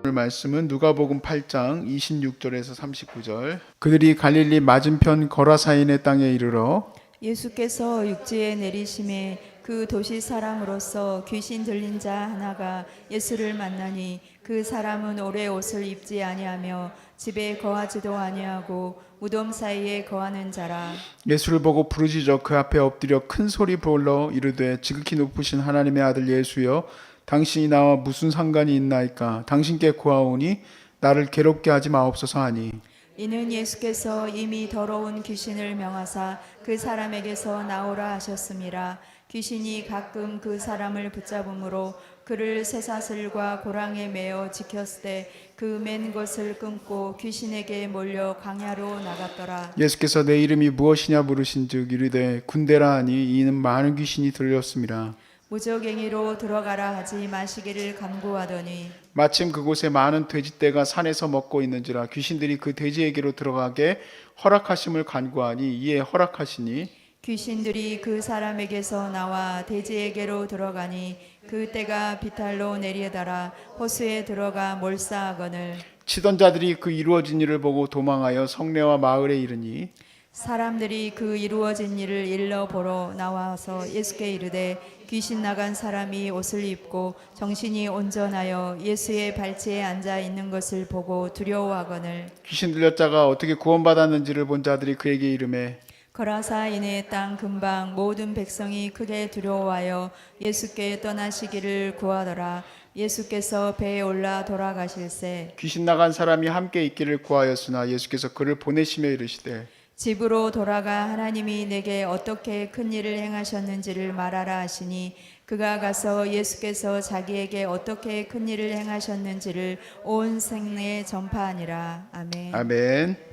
오늘 말씀은 누가복음 8장 26절에서 39절. 그들이 갈릴리 맞은편 거라사인의 땅에 이르러 예수께서 육지에 내리심에 그 도시 사람으로서 귀신 들린 자 하나가 예수를 만나니 그 사람은 오래 옷을 입지 아니하며 집에 거하지도 아니하고 무덤 사이에 거하는 자라. 예수를 보고 부르짖어 그 앞에 엎드려 큰 소리 불러 이르되 지극히 높으신 하나님의 아들 예수여 당신이 나와 무슨 상관이 있나이까 당신께 구하오니 나를 괴롭게 하지 마옵소서 하니 이는 예수께서 이미 더러운 귀신을 명하사 그 사람에게서 나오라 하셨음이라. 귀신이 가끔 그 사람을 붙잡음으로 그를 쇠사슬과 고랑에 매어 지켰을 때 그 맨 것을 끊고 귀신에게 몰려 광야로 나갔더라. 예수께서 내 이름이 무엇이냐 물으신즉 이르되 군대라 하니 이는 많은 귀신이 들렸습니다. 무적행위로 들어가라 하지 마시기를 간구하더니 마침 그곳에 많은 돼지떼가 산에서 먹고 있는지라 귀신들이 그 돼지에게로 들어가게 허락하심을 간구하니 이에 허락하시니 귀신들이 그 사람에게서 나와 돼지에게로 들어가니 그 떼가 비탈로 내려달아 호수에 들어가 몰사하거늘 치던 자들이 그 이루어진 일을 보고 도망하여 성내와 마을에 이르니 사람들이 그 이루어진 일을 일러 보러 나와서 예수께 이르되 귀신 나간 사람이 옷을 입고 정신이 온전하여 예수의 발치에 앉아 있는 것을 보고 두려워하거늘 귀신 들렸 자가 어떻게 구원받았는지를 본 자들이 그에게 이르매 거라사인의 땅 근방 모든 백성이 크게 두려워하여 예수께 떠나시기를 구하더라. 예수께서 배에 올라 돌아가실새 귀신 나간 사람이 함께 있기를 구하였으나 예수께서 그를 보내시며 이르시되 집으로 돌아가 하나님이 내게 어떻게 큰 일을 행하셨는지를 말하라 하시니 그가 가서 예수께서 자기에게 어떻게 큰 일을 행하셨는지를 온 생내에 전파하니라. 아멘. 아멘.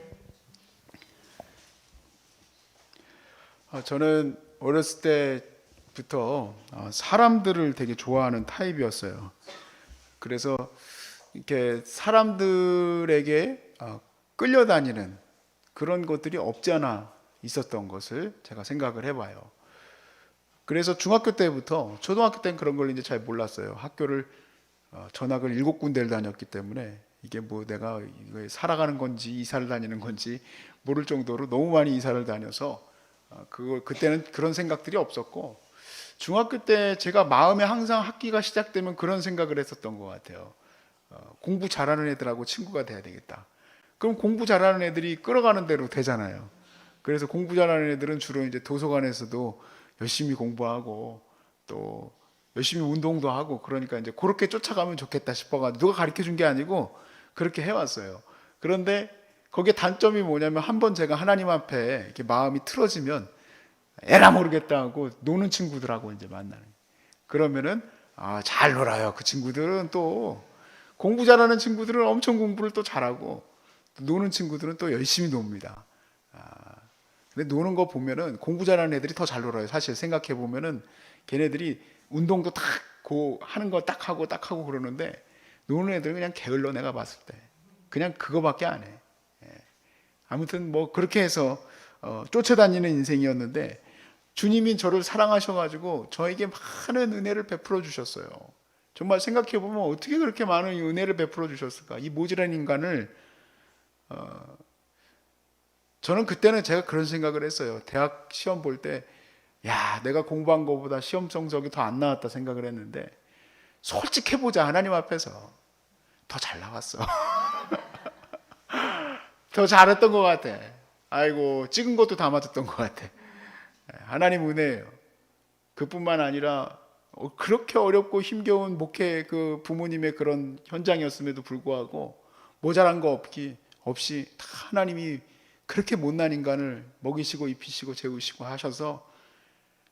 저는 어렸을 때부터 사람들을 되게 좋아하는 타입이었어요. 그래서 이렇게 사람들에게 끌려다니는 그런 것들이 없지 않아 있었던 것을 제가 생각을 해봐요. 그래서 중학교 때부터 초등학교 때는 그런 걸 이제 잘 몰랐어요. 학교를 전학을 7군데를 다녔기 때문에 이게 뭐 내가 이거 살아가는 건지 이사를 다니는 건지 모를 정도로 너무 많이 이사를 다녀서 그때는 그런 생각들이 없었고 중학교 때 제가 마음에 항상 학기가 시작되면 그런 생각을 했었던 것 같아요. 공부 잘하는 애들하고 친구가 돼야 되겠다. 그럼 공부 잘하는 애들이 끌어가는 대로 되잖아요. 그래서 공부 잘하는 애들은 주로 이제 도서관에서도 열심히 공부하고 또 열심히 운동도 하고 그러니까 이제 그렇게 쫓아가면 좋겠다 싶어가지고 누가 가르쳐 준 게 아니고 그렇게 해왔어요. 그런데 거기에 단점이 뭐냐면 한번 제가 하나님 앞에 이렇게 마음이 틀어지면 에라 모르겠다 하고 노는 친구들하고 이제 만나는. 그러면은 잘 놀아요. 그 친구들은 또 공부 잘하는 친구들은 엄청 공부를 또 잘하고 노는 친구들은 또 열심히 놉니다. 근데 노는 거 보면은 공부 잘하는 애들이 더 잘 놀아요. 사실 생각해 보면은 걔네들이 운동도 딱 하는 거 딱 하고 그러는데 노는 애들은 그냥 게을러 내가 봤을 때 그냥 그거밖에 안 해. 아무튼 뭐 그렇게 해서 쫓아다니는 인생이었는데 주님이 저를 사랑하셔가지고 저에게 많은 은혜를 베풀어 주셨어요. 정말 생각해 보면 어떻게 그렇게 많은 은혜를 베풀어 주셨을까? 이 모질한 인간을 저는 그때는 제가 그런 생각을 했어요. 대학 시험 볼 때 야, 내가 공부한 것보다 시험 성적이 더 안 나왔다 생각을 했는데 솔직해보자 하나님 앞에서 더 잘 나왔어. 더 잘했던 것 같아. 아이고 찍은 것도 다 맞았던 것 같아. 하나님 은혜예요. 그뿐만 아니라 그렇게 어렵고 힘겨운 목회 그 부모님의 그런 현장이었음에도 불구하고 모자란 거 없이 다 하나님이 그렇게 못난 인간을 먹이시고 입히시고 재우시고 하셔서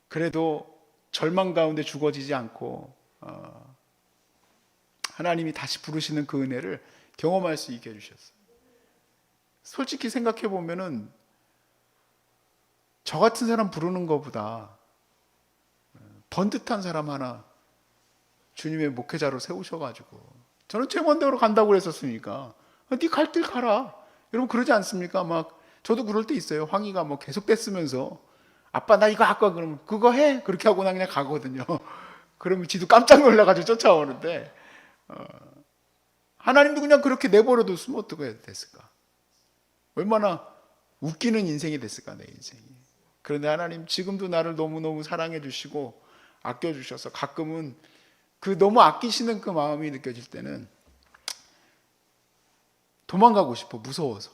그래도 절망 가운데 죽어지지 않고 하나님이 다시 부르시는 그 은혜를 경험할 수 있게 해주셨어요. 솔직히 생각해 보면은 저 같은 사람 부르는 것보다 번듯한 사람 하나 주님의 목회자로 세우셔가지고 저는 제 먼데로 간다고 그랬었으니까 네 갈 길 가라. 여러분 그러지 않습니까? 막 저도 그럴 때 있어요. 황희가 뭐 계속 뗐으면서 아빠 나 이거 할까 그러면 그거 해 그렇게 하고 나 그냥 가거든요. 그러면 지도 깜짝 놀라가지고 쫓아오는데 하나님도 그냥 그렇게 내버려뒀으면 어떻게 됐을까? 얼마나 웃기는 인생이 됐을까, 내 인생이. 그런데 하나님 지금도 나를 너무너무 사랑해 주시고 아껴 주셔서 가끔은 그 너무 아끼시는 그 마음이 느껴질 때는 도망가고 싶어, 무서워서.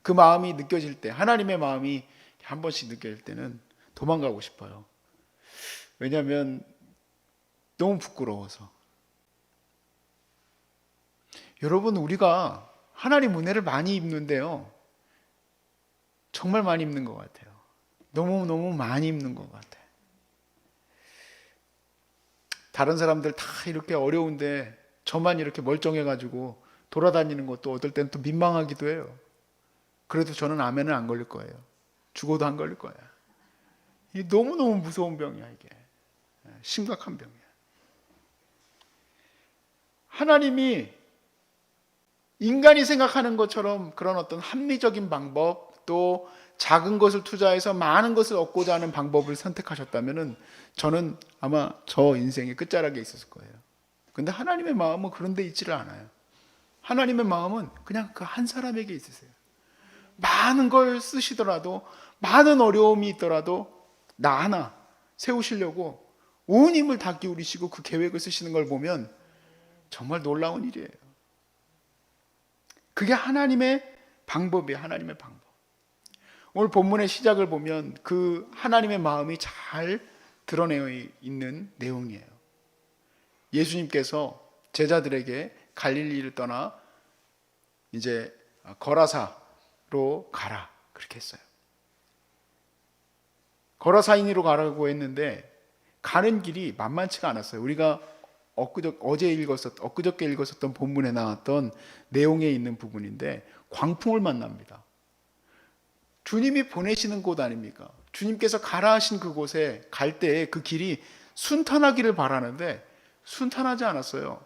그 마음이 느껴질 때, 하나님의 마음이 한 번씩 느껴질 때는 도망가고 싶어요. 왜냐하면 너무 부끄러워서. 여러분, 우리가 하나님 은혜를 많이 입는데요, 정말 많이 입는 것 같아요. 너무너무 많이 입는 것 같아요. 다른 사람들 다 이렇게 어려운데 저만 이렇게 멀쩡해가지고 돌아다니는 것도 어떨 때는 또 민망하기도 해요. 그래도 저는 암에는 안 걸릴 거예요. 죽어도 안 걸릴 거야. 이게 너무너무 무서운 병이야, 이게. 심각한 병이야. 하나님이 인간이 생각하는 것처럼 그런 어떤 합리적인 방법, 또 작은 것을 투자해서 많은 것을 얻고자 하는 방법을 선택하셨다면 저는 아마 저 인생의 끝자락에 있었을 거예요. 근데 하나님의 마음은 그런 데 있지를 않아요. 하나님의 마음은 그냥 그 한 사람에게 있으세요. 많은 걸 쓰시더라도, 많은 어려움이 있더라도 나 하나 세우시려고 온 힘을 다 기울이시고 그 계획을 쓰시는 걸 보면 정말 놀라운 일이에요. 그게 하나님의 방법이에요. 하나님의 방법. 오늘 본문의 시작을 보면 그 하나님의 마음이 잘 드러내어 있는 내용이에요. 예수님께서 제자들에게 갈릴리를 떠나 이제 거라사로 가라, 그렇게 했어요. 거라사인으로 가라고 했는데 가는 길이 만만치가 않았어요. 우리가 엊그저께 읽었었던 본문에 나왔던 내용에 있는 부분인데 광풍을 만납니다. 주님이 보내시는 곳 아닙니까? 주님께서 가라 하신 그곳에 갈 때에 그 길이 순탄하기를 바라는데 순탄하지 않았어요.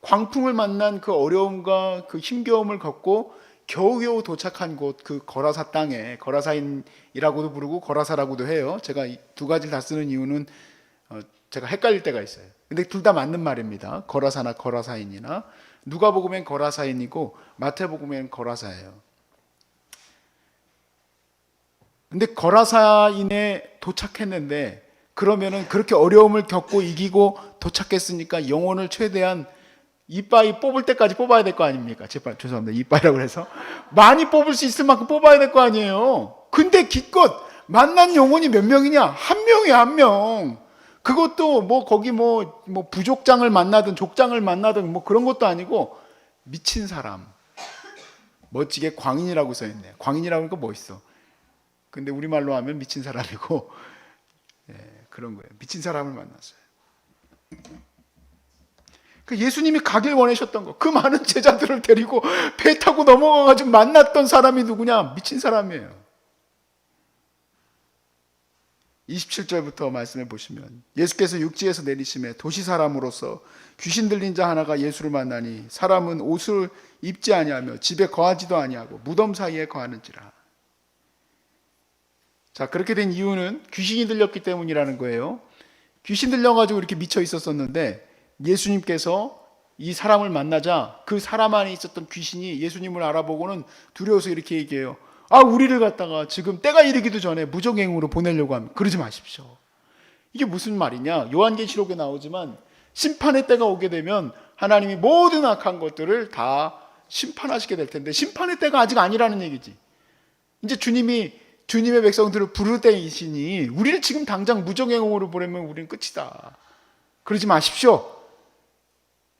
광풍을 만난 그 어려움과 그 힘겨움을 겪고 겨우겨우 도착한 곳, 그 거라사 땅에, 거라사인이라고도 부르고 거라사라고도 해요. 제가 이 두 가지를 다 쓰는 이유는 제가 헷갈릴 때가 있어요. 근데 둘 다 맞는 말입니다. 거라사나 거라사인이나. 누가복음엔 거라사인이고 마태복음엔 거라사예요. 근데 거라사인에 도착했는데, 그러면은 그렇게 어려움을 겪고 이기고 도착했으니까 영혼을 최대한 이빠이 뽑을 때까지 뽑아야 될 거 아닙니까? 죄송합니다. 이빠이라고 해서 많이 뽑을 수 있을 만큼 뽑아야 될 거 아니에요. 근데 기껏 만난 영혼이 몇 명이냐? 한 명이야, 한 명. 그것도 뭐 거기 뭐 부족장을 만나든 족장을 만나든 뭐 그런 것도 아니고 미친 사람. 멋지게 광인이라고 써있네. 광인이라고 하니까 멋있어. 근데 우리말로 하면 미친 사람이고, 그런 거예요. 미친 사람을 만났어요. 그 예수님이 가길 원하셨던 거, 그 많은 제자들을 데리고 배 타고 넘어가가지고 만났던 사람이 누구냐? 미친 사람이에요. 27절부터 말씀해 보시면, 예수께서 육지에서 내리심에 도시 사람으로서 귀신 들린 자 하나가 예수를 만나니 사람은 옷을 입지 아니하며 집에 거하지도 아니하고 무덤 사이에 거하는지라. 자, 그렇게 된 이유는 귀신이 들렸기 때문이라는 거예요. 귀신 들려가지고 이렇게 미쳐 있었었는데 예수님께서 이 사람을 만나자 그 사람 안에 있었던 귀신이 예수님을 알아보고는 두려워서 이렇게 얘기해요. 아, 우리를 갖다가 지금 때가 이르기도 전에 무적행으로 보내려고 합니다. 그러지 마십시오. 이게 무슨 말이냐? 요한계시록에 나오지만 심판의 때가 오게 되면 하나님이 모든 악한 것들을 다 심판하시게 될 텐데 심판의 때가 아직 아니라는 얘기지. 이제 주님의 백성들을 부를 때이시니 우리를 지금 당장 무적행으로 보내면 우리는 끝이다. 그러지 마십시오.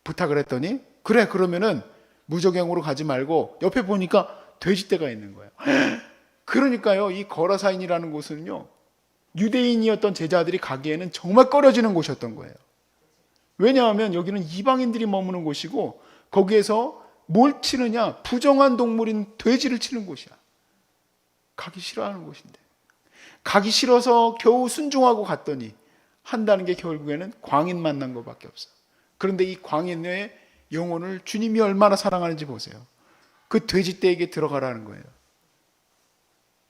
부탁을 했더니 그래, 그러면은 무적행으로 가지 말고 옆에 보니까 돼지떼가 있는 거예요. 그러니까요, 이 거라사인이라는 곳은요, 유대인이었던 제자들이 가기에는 정말 꺼려지는 곳이었던 거예요. 왜냐하면 여기는 이방인들이 머무는 곳이고 거기에서 뭘 치느냐? 부정한 동물인 돼지를 치는 곳이야. 가기 싫어하는 곳인데, 가기 싫어서 겨우 순종하고 갔더니 한다는 게 결국에는 광인 만난 것밖에 없어. 그런데 이 광인의 영혼을 주님이 얼마나 사랑하는지 보세요. 그 돼지떼에게 들어가라는 거예요.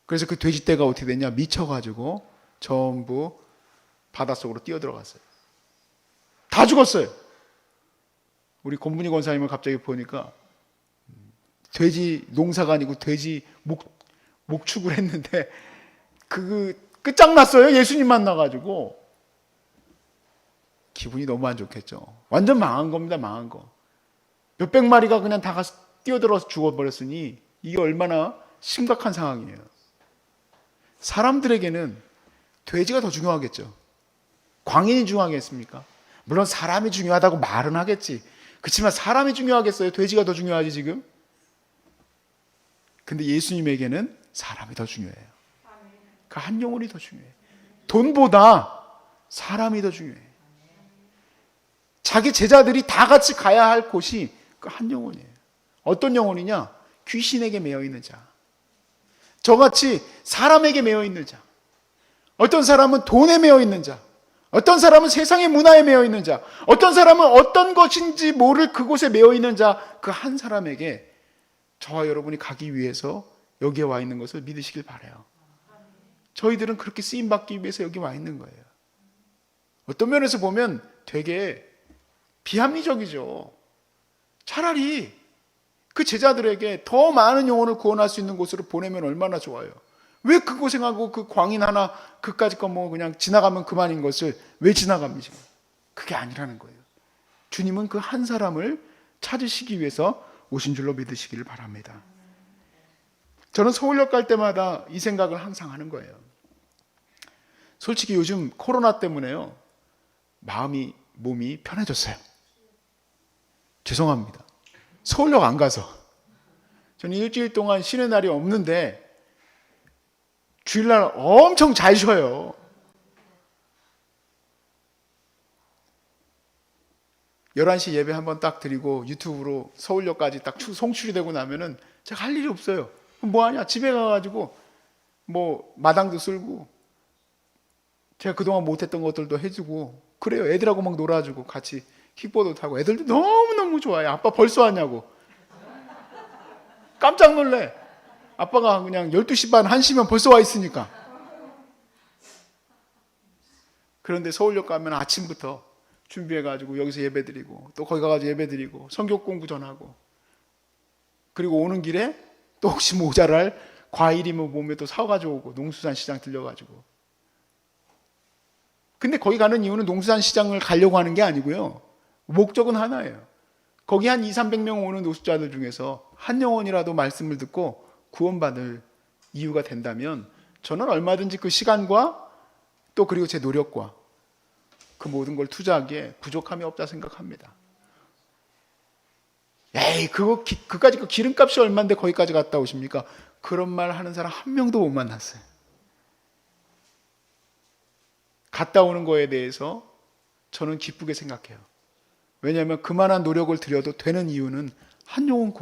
그래서 그 돼지떼가 어떻게 됐냐? 미쳐가지고 전부 바닷속으로 뛰어들어갔어요. 다 죽었어요. 우리 권문희 권사님을 갑자기 보니까 돼지 농사가 아니고 돼지 목축을 했는데 그 끝장났어요. 예수님 만나가지고. 기분이 너무 안 좋겠죠. 완전 망한 겁니다. 망한 거. 몇백 마리가 그냥 다 뛰어들어서 죽어버렸으니 이게 얼마나 심각한 상황이에요. 사람들에게는 돼지가 더 중요하겠죠. 광인이 중요하겠습니까? 물론 사람이 중요하다고 말은 하겠지. 그렇지만 사람이 중요하겠어요? 돼지가 더 중요하지 지금? 근데 예수님에게는 사람이 더 중요해요. 그 한 영혼이 더 중요해요. 돈보다 사람이 더 중요해요. 자기 제자들이 다 같이 가야 할 곳이 그 한 영혼이에요. 어떤 영혼이냐? 귀신에게 매여 있는 자. 저같이 사람에게 매여 있는 자. 어떤 사람은 돈에 매여 있는 자. 어떤 사람은 세상의 문화에 매여 있는 자. 어떤 사람은 어떤 것인지 모를 그곳에 매여 있는 자. 그 한 사람에게 저와 여러분이 가기 위해서 여기에 와 있는 것을 믿으시길 바라요. 저희들은 그렇게 쓰임받기 위해서 여기 와 있는 거예요. 어떤 면에서 보면 되게 비합리적이죠. 차라리 그 제자들에게 더 많은 영혼을 구원할 수 있는 곳으로 보내면 얼마나 좋아요. 왜 그 고생하고 그 광인 하나 그까짓 거 뭐 그냥 지나가면 그만인 것을 왜 지나갑니까? 그게 아니라는 거예요. 주님은 그 한 사람을 찾으시기 위해서 오신 줄로 믿으시기를 바랍니다. 저는 서울역 갈 때마다 이 생각을 항상 하는 거예요. 솔직히 요즘 코로나 때문에요. 몸이 편해졌어요. 죄송합니다. 서울역 안 가서. 저는 일주일 동안 쉬는 날이 없는데 주일날 엄청 잘 쉬어요. 11시 예배 한번 딱 드리고 유튜브로 서울역까지 딱 송출이 되고 나면은 제가 할 일이 없어요. 뭐 하냐? 집에 가가지고 뭐 마당도 쓸고 제가 그동안 못했던 것들도 해주고 그래요. 애들하고 막 놀아주고 같이 킥보드 타고 애들도 너무너무 좋아해. 아빠 벌써 왔냐고. 깜짝 놀래. 아빠가 그냥 12시 반, 1시면 벌써 와 있으니까. 그런데 서울역 가면 아침부터 준비해가지고 여기서 예배드리고 또 거기 가가지고 예배드리고 성경 공부 전하고 그리고 오는 길에 또 혹시 모자랄 과일이면 몸에 또 사가지고 오고 농수산 시장 들려가지고. 근데 거기 가는 이유는 농수산 시장을 가려고 하는 게 아니고요. 목적은 하나예요. 거기 한 200~300명 오는 노숙자들 중에서 한 영혼이라도 말씀을 듣고 구원받을 이유가 된다면 저는 얼마든지 그 시간과 또 그리고 제 노력과 그 모든 걸 투자하기에 부족함이 없다 생각합니다. 에이, 그까짓 그 기름값이 얼마인데 거기까지 갔다 오십니까? 그런 말 하는 사람 한 명도 못 만났어요. 갔다 오는 거에 대해서 저는 기쁘게 생각해요. 왜냐하면 그만한 노력을 들여도 되는 이유는 한 영혼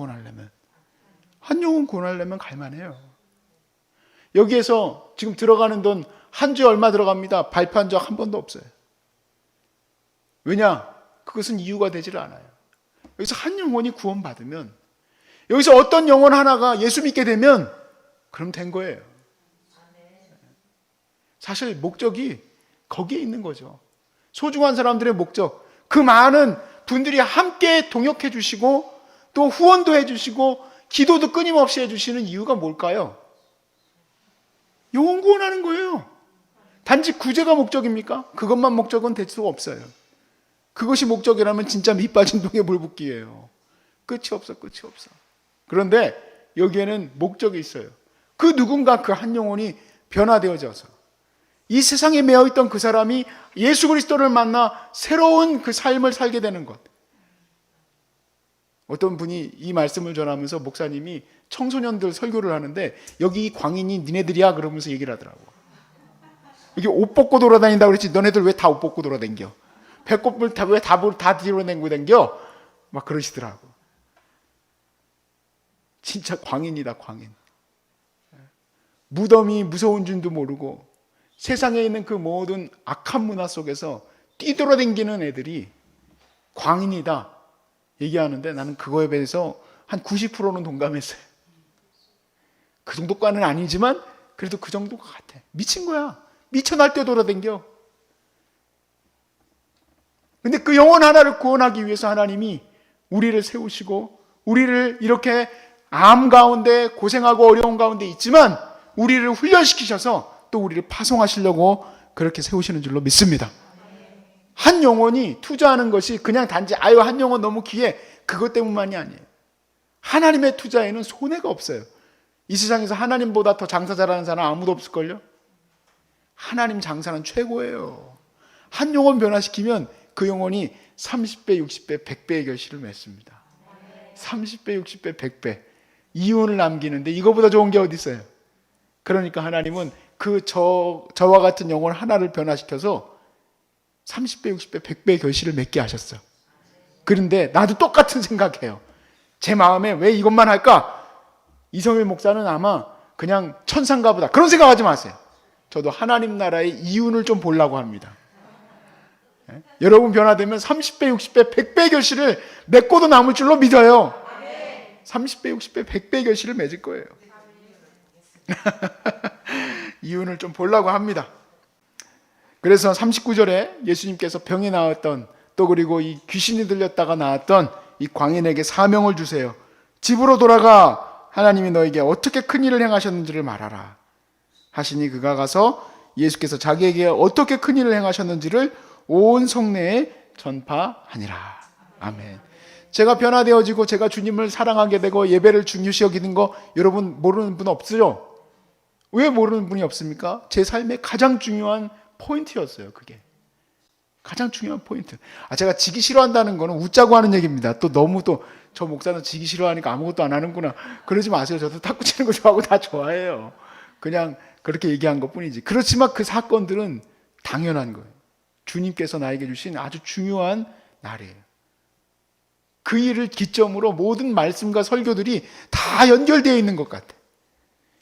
구원하려면 갈만해요. 여기에서 지금 들어가는 돈 한 주에 얼마 들어갑니다. 발표한 적 한 번도 없어요. 왜냐? 그것은 이유가 되질 않아요. 여기서 한 영혼이 구원받으면, 여기서 어떤 영혼 하나가 예수 믿게 되면 그럼 된 거예요. 사실 목적이 거기에 있는 거죠. 소중한 사람들의 목적, 그 많은 분들이 함께 동역해 주시고 또 후원도 해 주시고 기도도 끊임없이 해 주시는 이유가 뭘까요? 영혼 구원하는 거예요. 단지 구제가 목적입니까? 그것만 목적은 될 수가 없어요. 그것이 목적이라면 진짜 밑 빠진 동에 물 붓기예요. 끝이 없어. 그런데 여기에는 목적이 있어요. 그 누군가 그 한 영혼이 변화되어져서 이 세상에 매여있던 그 사람이 예수 그리스도를 만나 새로운 그 삶을 살게 되는 것. 어떤 분이 이 말씀을 전하면서 목사님이 청소년들 설교를 하는데 여기 광인이 니네들이야 그러면서 얘기를 하더라고. 여기 옷 벗고 돌아다닌다고 그랬지 너네들 왜 다 옷 벗고 돌아다녀? 배꼽을 왜 다 뒤로 내고 다녀? 막 그러시더라고. 진짜 광인이다, 광인. 무덤이 무서운 줄도 모르고 세상에 있는 그 모든 악한 문화 속에서 뛰돌아다니는 애들이 광인이다 얘기하는데 나는 그거에 대해서 한 90%는 동감했어요. 그 정도까지는 아니지만 그래도 그 정도가 같아. 미친 거야. 미쳐날 때 돌아다녀. 근데 그 영혼 하나를 구원하기 위해서 하나님이 우리를 세우시고 우리를 이렇게 암 가운데 고생하고 어려운 가운데 있지만 우리를 훈련시키셔서 또 우리를 파송하시려고 그렇게 세우시는 줄로 믿습니다. 한 영혼이 투자하는 것이 그냥 단지 한 영혼 너무 귀해 그것 때문만이 아니에요. 하나님의 투자에는 손해가 없어요. 이 세상에서 하나님보다 더 장사 잘하는 사람 아무도 없을걸요? 하나님 장사는 최고예요. 한 영혼 변화시키면 그 영혼이 30배, 60배, 100배의 결실을 맺습니다. 30배, 60배, 100배. 이윤을 남기는데 이거보다 좋은 게 어디 있어요? 그러니까 하나님은 저와 같은 영혼 하나를 변화시켜서 30배, 60배, 100배의 결실을 맺게 하셨어요. 그런데 나도 똑같은 생각해요. 제 마음에 왜 이것만 할까? 이성일 목사는 아마 그냥 천상가 보다 그런 생각하지 마세요. 저도 하나님 나라의 이윤을 좀 보려고 합니다. 예? 여러분 변화되면 30배, 60배, 100배의 결실을 맺고도 남을 줄로 믿어요. 30배, 60배, 100배의 결실을 맺을 거예요. 이윤을 좀 보려고 합니다. 그래서 39절에 예수님께서 병이 나왔던 또 그리고 이 귀신이 들렸다가 나왔던 이 광인에게 사명을 주세요. 집으로 돌아가 하나님이 너에게 어떻게 큰 일을 행하셨는지를 말하라 하시니 그가 가서 예수께서 자기에게 어떻게 큰 일을 행하셨는지를 온 성내에 전파하니라. 아멘. 제가 변화되어지고 제가 주님을 사랑하게 되고 예배를 중요시 여기는 거 여러분 모르는 분 없으죠? 왜 모르는 분이 없습니까? 제 삶의 가장 중요한 포인트였어요. 그게 가장 중요한 포인트. 제가 지기 싫어한다는 거는 웃자고 하는 얘기입니다. 또 너무 또 저 목사는 지기 싫어하니까 아무것도 안 하는구나 그러지 마세요. 저도 탁구 치는 거 좋아하고 다 좋아해요. 그냥 그렇게 얘기한 것뿐이지. 그렇지만 그 사건들은 당연한 거예요. 주님께서 나에게 주신 아주 중요한 날이에요. 그 일을 기점으로 모든 말씀과 설교들이 다 연결되어 있는 것 같아요.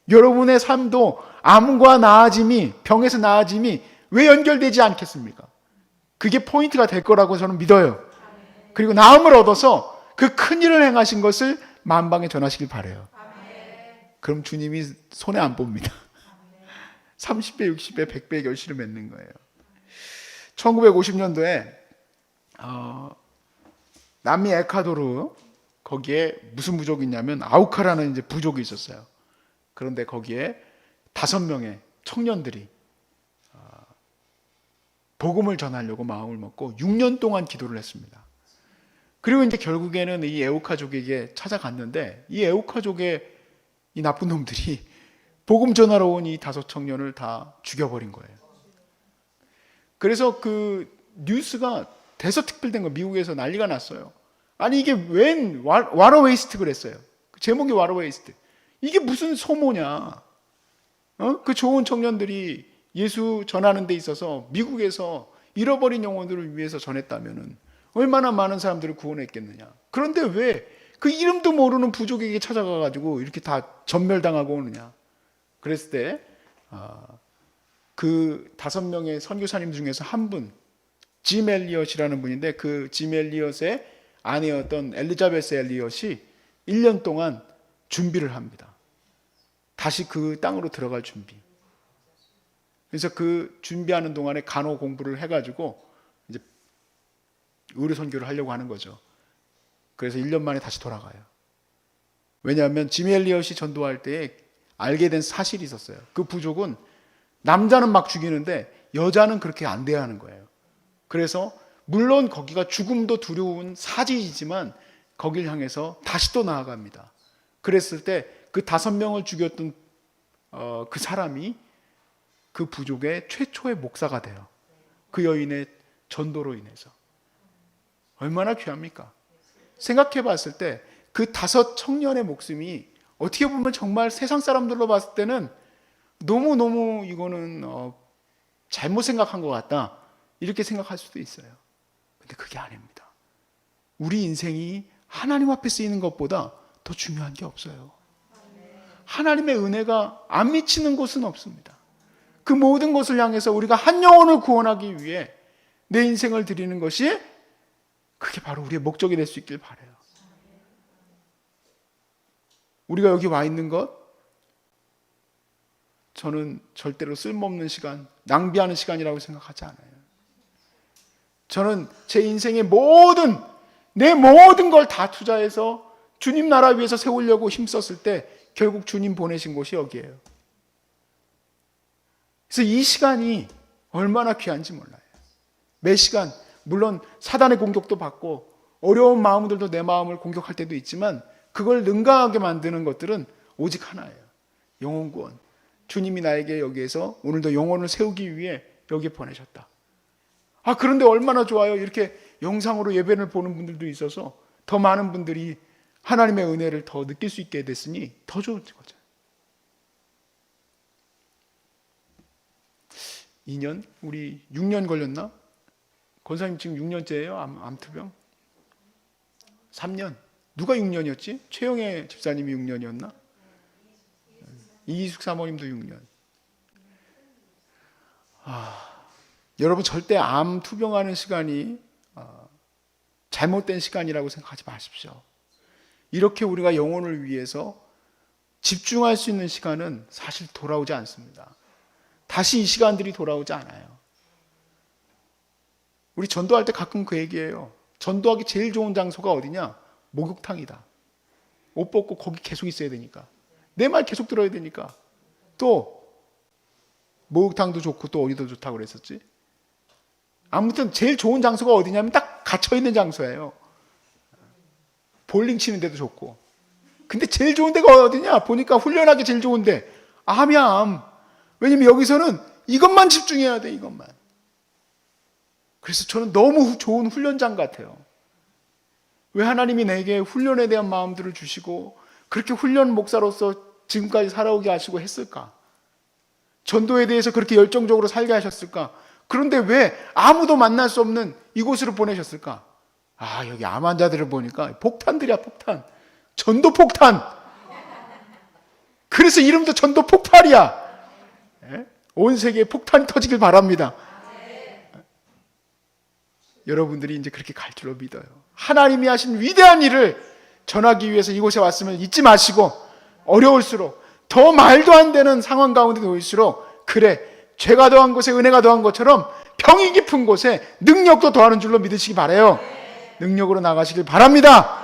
여러분의 삶도 암과 나아짐이, 병에서 나아짐이 왜 연결되지 않겠습니까? 그게 포인트가 될 거라고 저는 믿어요. 그리고 나음을 얻어서 그 큰 일을 행하신 것을 만방에 전하시길 바라요. 그럼 주님이 손해 안 봅니다. 30배, 60배, 100배의 결실을 맺는 거예요. 1950년도에 남미 에콰도르 거기에 무슨 부족이 있냐면 아우카라는 이제 부족이 있었어요. 그런데 거기에 5명의 청년들이 복음을 전하려고 마음을 먹고 6년 동안 기도를 했습니다. 그리고 이제 결국에는 이 애우카족에게 찾아갔는데 이 애우카족의 이 나쁜 놈들이 복음 전하러 온 이 5 청년을 다 죽여버린 거예요. 그래서 그 뉴스가 대서특필된 거 미국에서 난리가 났어요. 아니 이게 웬 와러 웨이스트 그랬어요. 제목이 와러 웨이스트. 이게 무슨 소모냐? 그 좋은 청년들이 예수 전하는 데 있어서 미국에서 잃어버린 영혼들을 위해서 전했다면은 얼마나 많은 사람들을 구원했겠느냐. 그런데 왜 그 이름도 모르는 부족에게 찾아가가지고 이렇게 다 전멸당하고 오느냐. 그랬을 때 그 5명의 선교사님 중에서 한 분, 짐 엘리엇이라는 분인데 그 짐 엘리엇의 아내였던 엘리자베스 엘리엇이 1년 동안 준비를 합니다. 다시 그 땅으로 들어갈 준비. 그래서 그 준비하는 동안에 간호 공부를 해가지고 이제 의료 선교를 하려고 하는 거죠. 그래서 1년 만에 다시 돌아가요. 왜냐하면 짐 엘리엇이 전도할 때에 알게 된 사실이 있었어요. 그 부족은 남자는 막 죽이는데 여자는 그렇게 안 돼야 하는 거예요. 그래서 물론 거기가 죽음도 두려운 사지이지만 거길 향해서 다시 또 나아갑니다. 그랬을 때 그 5명을 죽였던 그 사람이 그 부족의 최초의 목사가 돼요. 그 여인의 전도로 인해서. 얼마나 귀합니까? 생각해 봤을 때 그 5 청년의 목숨이 어떻게 보면 정말 세상 사람들로 봤을 때는 너무너무 이거는 잘못 생각한 것 같다. 이렇게 생각할 수도 있어요. 근데 그게 아닙니다. 우리 인생이 하나님 앞에 쓰이는 것보다 더 중요한 게 없어요. 하나님의 은혜가 안 미치는 곳은 없습니다. 그 모든 것을 향해서 우리가 한 영혼을 구원하기 위해 내 인생을 드리는 것이 그게 바로 우리의 목적이 될 수 있길 바라요. 우리가 여기 와 있는 것 저는 절대로 쓸모없는 시간, 낭비하는 시간이라고 생각하지 않아요. 저는 제 인생의 모든 내 모든 걸 다 투자해서 주님 나라 위해서 세우려고 힘썼을 때 결국 주님 보내신 곳이 여기예요. 그래서 이 시간이 얼마나 귀한지 몰라요. 매 시간 물론 사단의 공격도 받고 어려운 마음들도 내 마음을 공격할 때도 있지만 그걸 능가하게 만드는 것들은 오직 하나예요. 영혼 구원. 주님이 나에게 여기에서 오늘도 영혼을 세우기 위해 여기에 보내셨다. 그런데 얼마나 좋아요. 이렇게 영상으로 예배를 보는 분들도 있어서 더 많은 분들이 하나님의 은혜를 더 느낄 수 있게 됐으니 더 좋은 거죠. 2년? 우리 6년 걸렸나? 권사님 지금 6년째예요? 암투병? 3년? 누가 6년이었지? 최영애 집사님이 6년이었나? 이희숙 사모님도 6년. 여러분 절대 암 투병하는 시간이 잘못된 시간이라고 생각하지 마십시오. 이렇게 우리가 영혼을 위해서 집중할 수 있는 시간은 사실 돌아오지 않습니다. 다시 이 시간들이 돌아오지 않아요. 우리 전도할 때 가끔 그 얘기해요. 전도하기 제일 좋은 장소가 어디냐? 목욕탕이다. 옷 벗고 거기 계속 있어야 되니까. 내 말 계속 들어야 되니까. 또 목욕탕도 좋고 또 어디도 좋다고 그랬었지? 아무튼 제일 좋은 장소가 어디냐면 딱 갇혀있는 장소예요. 볼링 치는 데도 좋고. 근데 제일 좋은 데가 어디냐? 보니까 훈련하기 제일 좋은데 암이야, 암. 왜냐면 여기서는 이것만 집중해야 돼, 이것만. 그래서 저는 너무 좋은 훈련장 같아요. 왜 하나님이 내게 훈련에 대한 마음들을 주시고 그렇게 훈련 목사로서 지금까지 살아오게 하시고 했을까? 전도에 대해서 그렇게 열정적으로 살게 하셨을까? 그런데 왜 아무도 만날 수 없는 이곳으로 보내셨을까? 여기 암 환자들을 보니까 폭탄들이야, 폭탄. 전도 폭탄. 그래서 이름도 전도 폭발이야. 온 세계에 폭탄이 터지길 바랍니다. 여러분들이 이제 그렇게 갈 줄로 믿어요. 하나님이 하신 위대한 일을 전하기 위해서 이곳에 왔으면 잊지 마시고 어려울수록 더 말도 안 되는 상황 가운데 놓일수록 그래 죄가 더한 곳에 은혜가 더한 것처럼 병이 깊은 곳에 능력도 더하는 줄로 믿으시기 바라요. 능력으로 나가시길 바랍니다.